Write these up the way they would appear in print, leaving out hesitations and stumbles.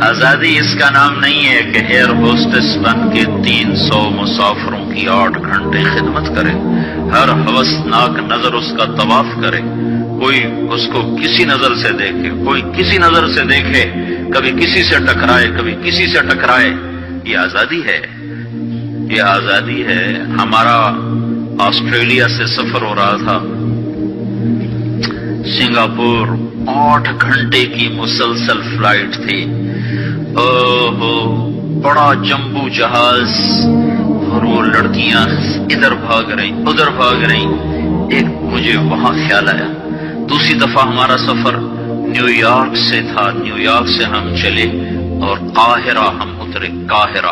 آزادی اس کا نام نہیں ہے کہ ایئر ہوسٹس بن کے 300 مسافروں کی 8 گھنٹے خدمت کرے، ہر ہوسناک نظر اس کا طواف کرے، کوئی اس کو کسی نظر سے دیکھے، کوئی کسی نظر سے دیکھے، کبھی کسی سے ٹکرائے، کبھی کسی سے ٹکرائے۔ یہ آزادی ہے، یہ آزادی ہے۔ ہمارا آسٹریلیا سے سفر ہو رہا تھا، سنگاپور 8 گھنٹے کی مسلسل فلائٹ تھی۔ بڑا جمبو جہاز، اور وہ لڑکیاں ادھر بھاگ رہی ادھر بھاگ رہی۔ ایک مجھے وہاں خیال آیا، دوسری دفعہ ہمارا سفر نیو یارک سے تھا، نیو یارک سے ہم چلے اور قاہرہ ہم اترے۔ قاہرہ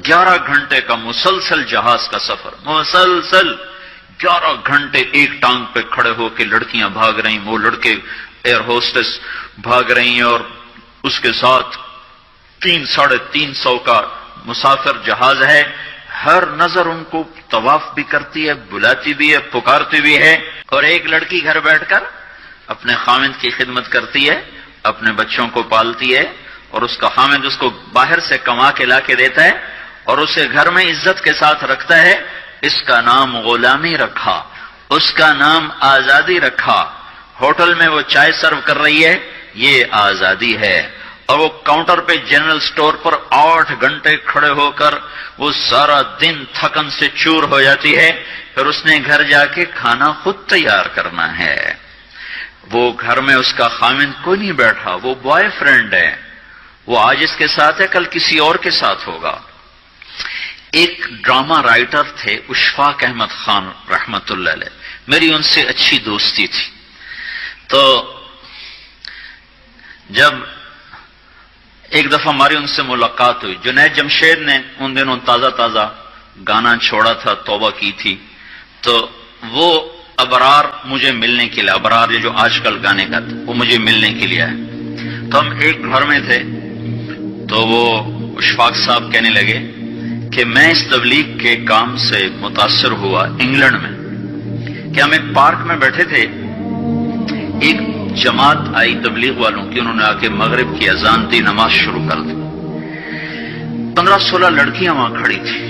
11 گھنٹے کا مسلسل جہاز کا سفر، مسلسل 11 گھنٹے ایک ٹانگ پہ کھڑے ہو کے لڑکیاں بھاگ رہی، وہ لڑکے ایئر ہوسٹس بھاگ رہی ہیں، اور اس کے ساتھ 300-350 کا مسافر جہاز ہے۔ ہر نظر ان کو طواف بھی کرتی ہے، بلاتی بھی ہے، پکارتی بھی ہے۔ اور ایک لڑکی گھر بیٹھ کر اپنے خاوند کی خدمت کرتی ہے، اپنے بچوں کو پالتی ہے، اور اس کا خاوند اس کو باہر سے کما کے لا کے دیتا ہے اور اسے گھر میں عزت کے ساتھ رکھتا ہے۔ اس کا نام غلامی رکھا، اس کا نام آزادی رکھا۔ ہوٹل میں وہ چائے سرو کر رہی ہے، یہ آزادی ہے۔ اور وہ کاؤنٹر پہ جنرل سٹور پر 8 گھنٹے کھڑے ہو کر وہ سارا دن تھکن سے چور ہو جاتی ہے، پھر اس نے گھر جا کے کھانا خود تیار کرنا ہے۔ وہ گھر میں اس کا خاوند کوئی نہیں بیٹھا، وہ بوائے فرینڈ ہے، وہ آج اس کے ساتھ ہے، کل کسی اور کے ساتھ ہوگا۔ ایک ڈرامہ رائٹر تھے اشفاق احمد خان رحمت اللہ علیہ، میری ان سے اچھی دوستی تھی۔ تو جب ایک دفعہ ہماری ان سے ملاقات ہوئی، جنید جمشید نے ان دنوں تازہ تازہ گانا چھوڑا تھا، توبہ کی تھی، تو وہ ابرار مجھے ملنے کے لیے، ابرار یہ جو آج کل گانے کا تھا، وہ مجھے ملنے کے لیے آئے۔ تو ہم ایک گھر میں تھے، تو وہ اشفاق صاحب کہنے لگے کہ میں اس تبلیغ کے کام سے متاثر ہوا انگلینڈ میں، کہ ہم ایک پارک میں بیٹھے تھے، ایک جماعت آئی تبلیغ والوں کی، انہوں نے آ کے مغرب کی اذان دی، نماز شروع کر دی۔ 15-16 لڑکیاں وہاں کھڑی تھی۔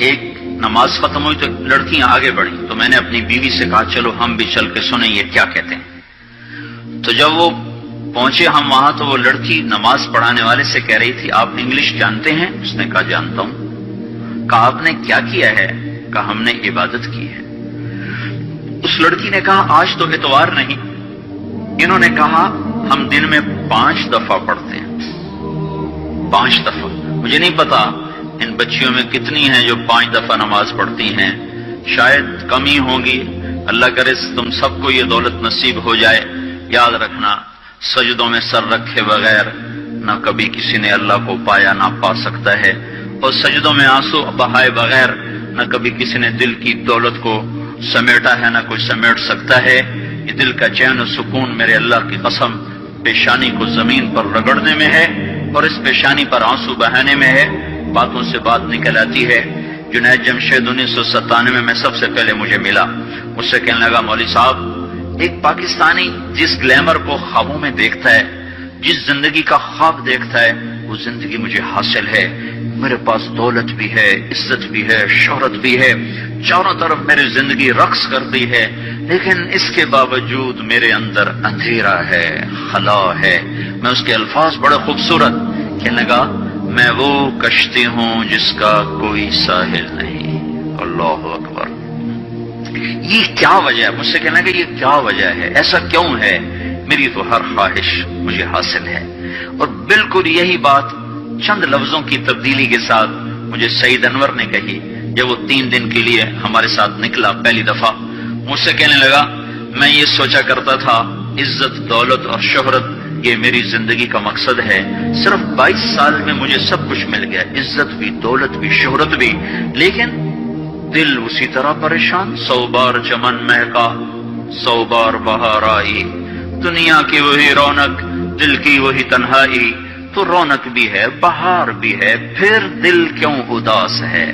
ایک نماز ختم ہوئی تو لڑکیاں آگے بڑھی، تو میں نے اپنی بیوی سے کہا چلو ہم بھی چل کے سنیں یہ کیا کہتے ہیں۔ تو جب وہ پہنچے ہم وہاں، تو وہ لڑکی نماز پڑھانے والے سے کہہ رہی تھی آپ انگلش جانتے ہیں؟ اس نے کہا جانتا ہوں۔ کہا آپ نے کیا کیا ہے؟ کہا ہم نے عبادت کی ہے۔ اس لڑکی نے کہا آج تو اتوار نہیں۔ انہوں نے کہا ہم دن میں 5 دفعہ پڑھتے ہیں، 5 دفعہ۔ مجھے نہیں پتا ان بچیوں میں کتنی ہیں جو 5 دفعہ نماز پڑھتی ہیں، شاید کم ہی ہوں گی۔ اللہ کرے تم سب کو یہ دولت نصیب ہو جائے۔ یاد رکھنا، سجدوں میں سر رکھے بغیر نہ کبھی کسی نے اللہ کو پایا نہ پا سکتا ہے، اور سجدوں میں آنسو بہائے بغیر نہ کبھی کسی نے دل کی دولت کو سمیٹا ہے نہ کوئی سمیٹ سکتا ہے۔ یہ دل کا چین و سکون میرے اللہ کی قسم پیشانی کو زمین پر رگڑنے میں ہے، اور اس پیشانی پر آنسو بہانے میں ہے۔ باتوں سے بات نکل آتی ہے۔ جنید جمشید 1997 میں سب سے پہلے مجھے ملا، مجھ سے کہنے لگا مولوی صاحب، ایک پاکستانی جس گلیمر کو خوابوں میں دیکھتا ہے، جس زندگی کا خواب دیکھتا ہے، وہ زندگی مجھے حاصل ہے۔ میرے پاس دولت بھی ہے، عزت بھی ہے، شہرت بھی ہے، چاروں طرف میری زندگی رقص کرتی ہے، لیکن اس کے باوجود میرے اندر اندھیرا ہے، خلا ہے۔ میں اس کے الفاظ بڑے خوبصورت، کہنے لگا میں وہ کشتی ہوں جس کا کوئی ساحل نہیں۔ اللہ اکبر۔ یہ کیا وجہ ہے؟ مجھ سے کہنا کہ یہ کیا وجہ ہے، ایسا کیوں ہے؟ میری تو ہر خواہش مجھے حاصل ہے۔ اور بالکل یہی بات چند لفظوں کی تبدیلی کے ساتھ مجھے سعید انور نے کہی جب وہ 3 دن کے لیے ہمارے ساتھ نکلا پہلی دفعہ۔ مجھ سے کہنے لگا میں یہ سوچا کرتا تھا عزت، دولت اور شہرت یہ میری زندگی کا مقصد ہے، صرف 22 سال میں مجھے سب کچھ مل گیا، عزت بھی، دولت بھی، شہرت بھی، لیکن دل اسی طرح پریشان۔ 100 بار چمن مہکا، 100 بار بہار آئی، دنیا کی وہی رونق، دل کی وہی تنہائی، تو رونق بھی ہے، بہار بھی ہے، پھر دل کیوں اداس ہے،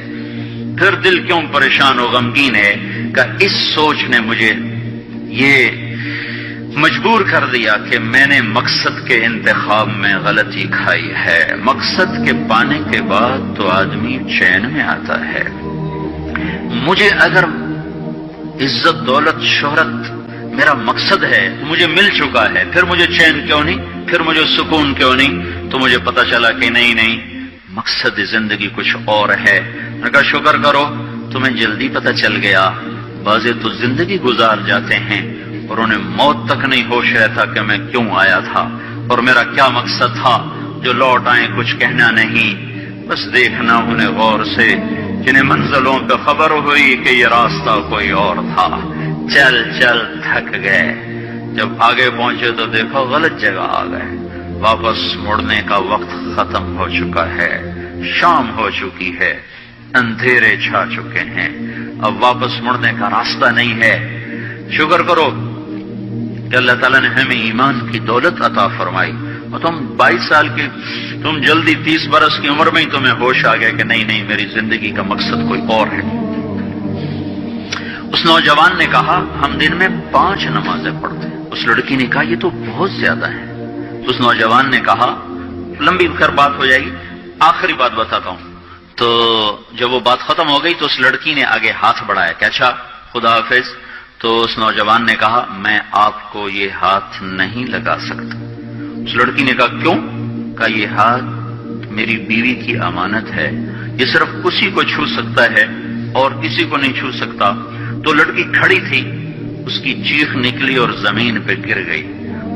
پھر دل کیوں پریشان و غمگین ہے؟ کہ اس سوچ نے مجھے یہ مجبور کر دیا کہ میں نے مقصد کے انتخاب میں غلطی کھائی ہے۔ مقصد کے پانے کے بعد تو آدمی چین میں آتا ہے۔ مجھے اگر عزت، دولت، شہرت میرا مقصد ہے تو مجھے مل چکا ہے، پھر مجھے چین کیوں نہیں، پھر مجھے سکون کیوں نہیں؟ تو مجھے پتا چلا کہ نہیں، مقصد زندگی کچھ اور ہے۔ میں نے کہا شکر کرو تمہیں جلدی پتا چل گیا۔ بعضے تو زندگی گزار جاتے ہیں اور انہیں موت تک نہیں ہوش رہتا کہ میں کیوں آیا تھا اور میرا کیا مقصد تھا۔ جو لوٹ آئیں کچھ کہنا نہیں، بس دیکھنا انہیں غور سے، جنہیں منزلوں پہ خبر ہوئی کہ یہ راستہ کوئی اور تھا۔ چل چل تھک گئے، جب آگے پہنچے تو دیکھو غلط جگہ آ گئے۔ واپس مڑنے کا وقت ختم ہو چکا ہے، شام ہو چکی ہے، اندھیرے چھا چکے ہیں، اب واپس مڑنے کا راستہ نہیں ہے۔ شکر کرو کہ اللہ تعالیٰ نے ہمیں ایمان کی دولت عطا فرمائی، اور تم 22 سال کی، تم جلدی 30 برس کی عمر میں ہی تمہیں ہوش آ گیا کہ نہیں میری زندگی کا مقصد کوئی اور ہے۔ اس نوجوان نے کہا ہم دن میں 5 نمازیں پڑھتے ہیں۔ اس لڑکی نے کہا یہ تو بہت زیادہ ہے۔ اس نوجوان نے کہا، لمبی خیر بات ہو جائے گی، آخری بات بتاتا ہوں۔ تو جب وہ بات ختم ہو گئی تو اس لڑکی نے آگے ہاتھ بڑھایا کہ اچھا خدا حافظ۔ تو اس نوجوان نے کہا میں آپ کو یہ ہاتھ نہیں لگا سکتا۔ اس لڑکی نے کہا کیوں؟ کہا یہ ہاتھ میری بیوی کی امانت ہے، یہ صرف اسی کو چھو سکتا ہے اور کسی کو نہیں چھو سکتا۔ تو لڑکی کھڑی تھی، اس کی چیخ نکلی اور زمین پہ گر گئی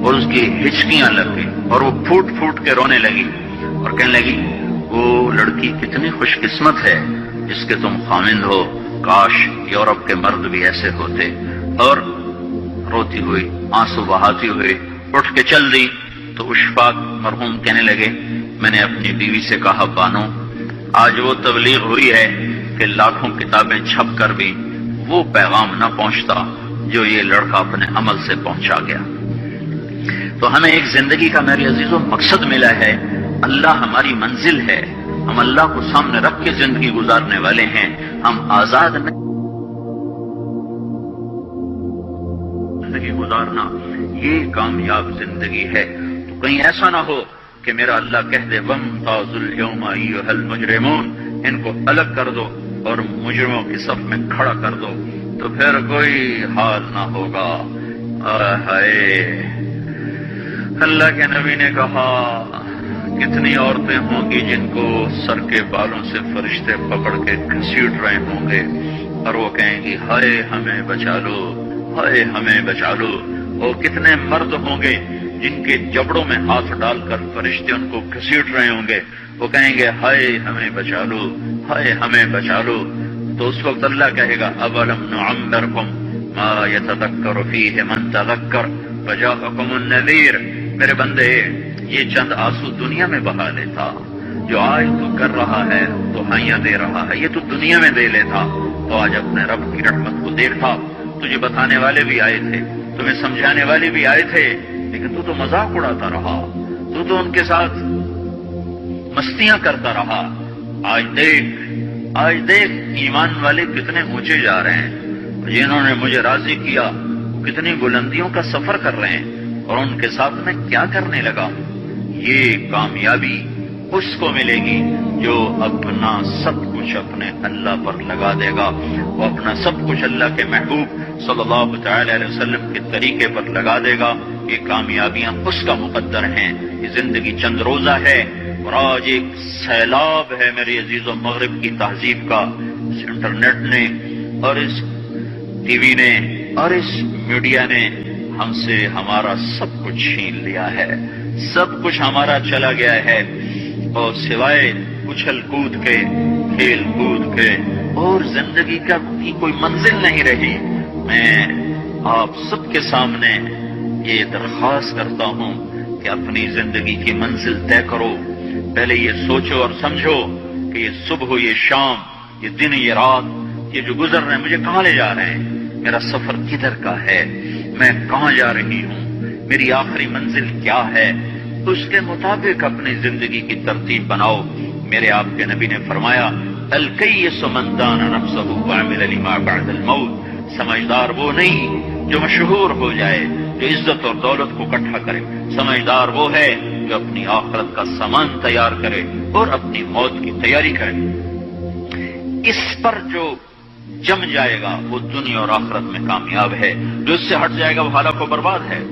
اور اس کی ہچکیاں لگ گئی اور وہ پھوٹ پھوٹ کے رونے لگی اور کہنے لگی وہ لڑکی کتنی خوش قسمت ہے جس کے تم خامند ہو، کاش یورپ کے مرد بھی ایسے ہوتے۔ اور روتی ہوئی، آنسو بہاتی ہوئی اٹھ کے چل دی۔ تو اشفاق مرحوم کہنے لگے میں نے اپنی بیوی سے کہا بانو آج وہ تبلیغ ہوئی ہے کہ لاکھوں کتابیں چھپ کر بھی وہ پیغام نہ پہنچتا جو یہ لڑکا اپنے عمل سے پہنچا گیا۔ تو ہمیں ایک زندگی کا میرے عزیزوں مقصد ملا ہے، اللہ ہماری منزل ہے، ہم اللہ کو سامنے رکھ کے زندگی گزارنے والے ہیں، ہم آزاد نہیں۔ زندگی گزارنا یہ کامیاب زندگی ہے۔ تو کہیں ایسا نہ ہو کہ میرا اللہ کہہ دے وَامْتَازُوا الْيَوْمَ أَيُّهَا الْمُجْرِمُونَ، ان کو الگ کر دو اور مجرموں کی صف میں کھڑا کر دو، تو پھر کوئی حال نہ ہوگا۔ ہائے اللہ کے نبی نے کہا کتنی عورتیں ہوں گی جن کو سر کے بالوں سے فرشتے پکڑ کے گھسیٹ رہے ہوں گے اور وہ کہیں گی ہائے ہمیں بچا لو، ہائے ہمیں بچا لو۔ اور کتنے مرد ہوں گے جن کے جبڑوں میں ہاتھ ڈال کر فرشتے ان کو گھسیٹ رہے ہوں گے، وہ کہیں گے ہائے ہمیں بچا لو، ہائے ہمیں بچا لو۔ تو اس وقت اللہ کہے گا اولم نعمرکم ما یتذکر فیہ من تذکر وجاءکم النذیر، میرے بندے یہ چند آنسو دنیا میں بہا لیتا، جو آج تو کر رہا ہے تو ہائیاں دے رہا ہے، یہ تو دنیا میں دے لیتا تو آج اپنے رب کی رحمت کو دیکھتا۔ تجھے بتانے والے بھی آئے تھے، تمہیں سمجھانے والے بھی آئے تھے، لیکن تو مذاق اڑاتا رہا، تو ان کے ساتھ مستیاں کرتا رہا۔ آج دیکھ ایمان والے کتنے اونچے جا رہے ہیں، جنہوں نے مجھے راضی کیا کتنی بلندیوں کا سفر کر رہے ہیں، اور ان کے ساتھ میں کیا کرنے لگا۔ یہ کامیابی اس کو ملے گی جو اپنا سب کچھ اپنے اللہ پر لگا دے گا، وہ اپنا سب کچھ اللہ کے محبوب صلی اللہ تعالی علیہ وسلم کے طریقے پر لگا دے گا۔ یہ کامیابیاں اس کا مقدر ہیں۔ یہ زندگی چند روزہ ہے، اور آج ایک سیلاب ہے میری عزیزوں مغرب کی تہذیب کا، اس انٹرنیٹ نے اور اس ٹی وی نے اور اس میڈیا نے ہم سے ہمارا سب کچھ چھین لیا ہے، سب کچھ ہمارا چلا گیا ہے، اور سوائے اچھل کود کے، کھیل کود کے، اور زندگی کا کوئی منزل نہیں رہی۔ میں آپ سب کے سامنے یہ درخواست کرتا ہوں کہ اپنی زندگی کی منزل طے کرو۔ پہلے یہ سوچو اور سمجھو کہ یہ صبح، یہ شام، یہ دن، یہ رات، یہ جو گزر رہے ہیں مجھے کہاں لے جا رہے ہیں، میرا سفر کدھر کا ہے، میں کہاں جا رہی ہوں، میری آخری منزل کیا ہے۔ اس کے مطابق اپنی زندگی کی ترتیب بناؤ۔ میرے آپ کے نبی نے فرمایا الکیس من دان نفسہ وعمل لما بعد الموت، سمجھدار وہ نہیں جو مشہور ہو جائے جو عزت اور دولت کو اکٹھا کرے، سمجھدار وہ ہے جو اپنی آخرت کا سامان تیار کرے اور اپنی موت کی تیاری کرے۔ اس پر جو جم جائے گا وہ دنیا اور آخرت میں کامیاب ہے، جو اس سے ہٹ جائے گا وہ ہلاک و برباد ہے۔